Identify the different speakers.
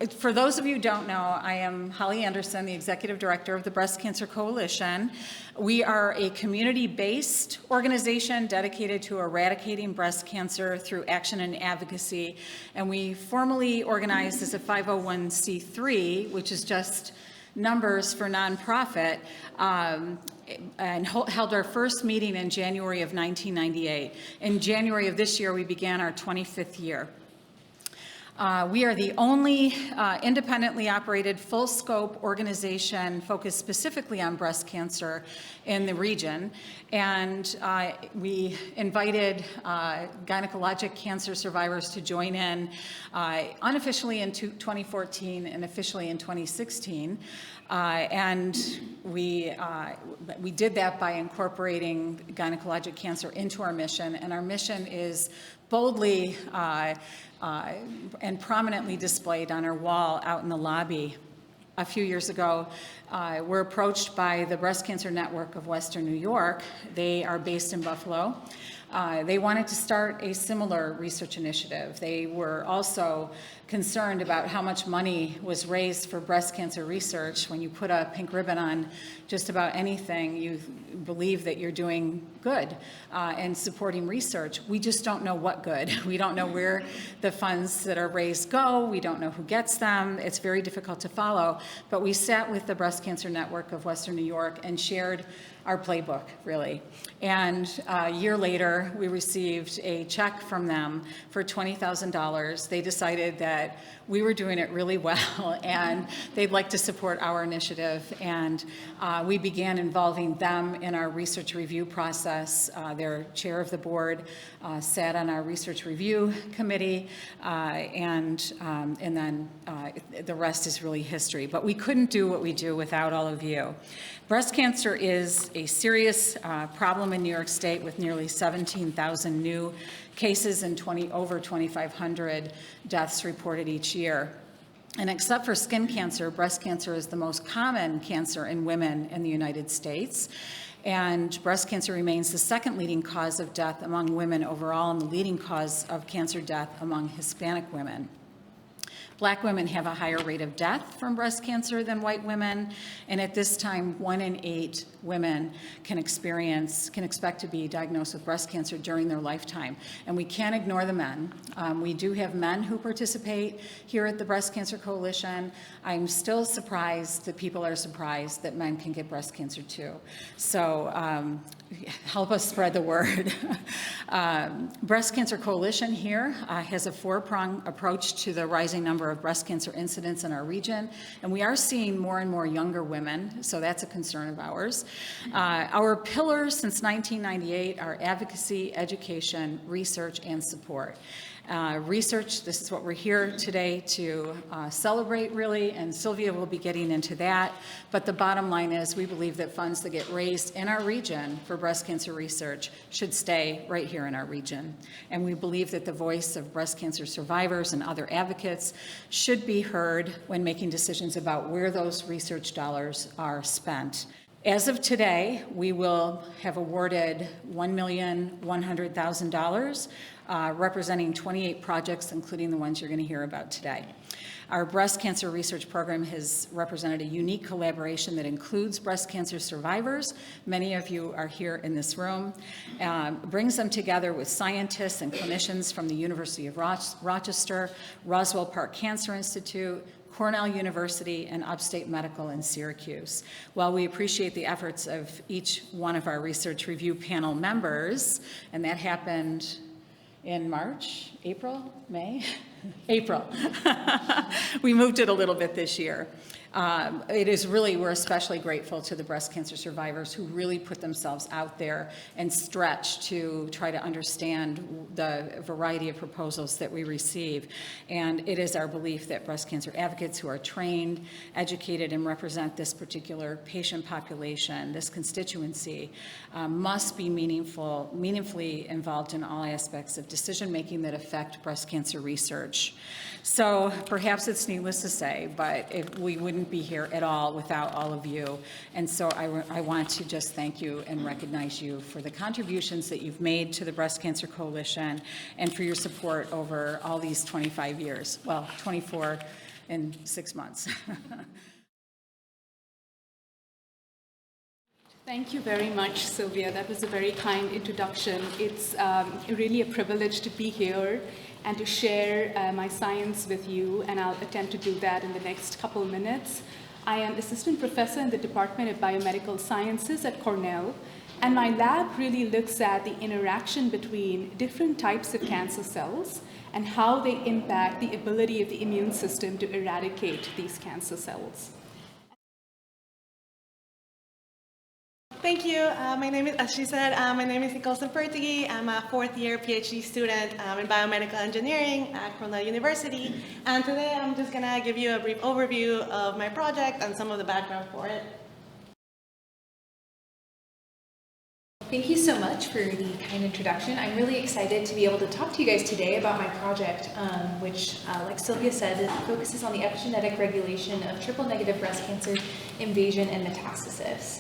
Speaker 1: For those of you who don't know, I am Holly Anderson, the Executive Director of the Breast Cancer Coalition. We are a community-based organization dedicated to eradicating breast cancer through action and advocacy, and we formally organized as a 501c3, which is just numbers for nonprofit, and held our first meeting in January of 1998. In January of this year, we began our 25th year. We are the only independently operated full-scope organization focused specifically on breast cancer in the region. And we invited gynecologic cancer survivors to join in unofficially in 2014 and officially in 2016. And we did that by incorporating gynecologic cancer into our mission. And our mission is boldly and prominently displayed on our wall out in the lobby. A few years ago, we're approached by the Breast Cancer Network of Western New York. They are based in Buffalo. They wanted to start a similar research initiative. They were also concerned about how much money was raised for breast cancer research. When you put a pink ribbon on just about anything, you believe that you're doing good and supporting research. We just don't know what good. We don't know where the funds that are raised go. We don't know who gets them. It's very difficult to follow. But we sat with the Breast Cancer Network of Western New York and shared our playbook, really. And a year later, we received a check from them for $20,000. They decided that we were doing it really well and they'd like to support our initiative. And we began involving them in our research review process. Their chair of the board sat on our research review committee, and then the rest is really history. But we couldn't do what we do without all of you. Breast cancer is a serious problem in New York State with nearly 17,000 new cases and over 2,500 deaths reported each year. And except for skin cancer, breast cancer is the most common cancer in women in the United States. And breast cancer remains the second leading cause of death among women overall and the leading cause of cancer death among Hispanic women. Black women have a higher rate of death from breast cancer than white women, and at this time, 1 in 8 women can expect to be diagnosed with breast cancer during their lifetime. And we can't ignore the men. We do have men who participate here at the Breast Cancer Coalition. I'm still surprised that people are surprised that men can get breast cancer too. So help us spread the word. Breast Cancer Coalition here has a 4-pronged approach to the rising number of breast cancer incidents in our region, and we are seeing more and more younger women, so that's a concern of ours. Our pillars since 1998 are advocacy, education, research, and support. Research, this is what we're here today to celebrate, really, and Sylvia will be getting into that. But the bottom line is we believe that funds that get raised in our region for breast cancer research should stay right here in our region. And we believe that the voice of breast cancer survivors and other advocates should be heard when making decisions about where those research dollars are spent. As of today, we will have awarded $1,100,000, representing 28 projects, including the ones you're going to hear about today. Our breast cancer research program has represented a unique collaboration that includes breast cancer survivors. Many of you are here in this room. Brings them together with scientists and clinicians from the University of Rochester, Roswell Park Cancer Institute, Cornell University, and Upstate Medical in Syracuse. While we appreciate the efforts of each one of our research review panel members, and that happened in March, April, May? April. We moved it a little bit this year. It is really, we're especially grateful to the breast cancer survivors who really put themselves out there and stretch to try to understand the variety of proposals that we receive. And it is our belief that breast cancer advocates who are trained, educated, and represent this particular patient population, this constituency, must be meaningfully involved in all aspects of decision-making that affect breast cancer research. So perhaps it's needless to say, but we wouldn't be here at all without all of you. And so I want to just thank you and recognize you for the contributions that you've made to the Breast Cancer Coalition and for your support over all these 25 years. Well, 24 in 6 months.
Speaker 2: Thank you very much, Sylvia. That was a very kind introduction. It's really a privilege to be here and to share my science with you, and I'll attempt to do that in the next couple minutes. I am assistant professor in the Department of Biomedical Sciences at Cornell, and my lab really looks at the interaction between different types of cancer cells and how they impact the ability of the immune system to eradicate these cancer cells.
Speaker 3: Thank you. My name is, as she said, my name is Nicole Sempertighi. I'm a fourth-year PhD student in biomedical engineering at Cornell University. And today I'm just going to give you a brief overview of my project and some of the background for it.
Speaker 4: Thank you so much for the kind introduction. I'm really excited to be able to talk to you guys today about my project, which, like Sylvia said, focuses on the epigenetic regulation of triple-negative breast cancer invasion and metastasis.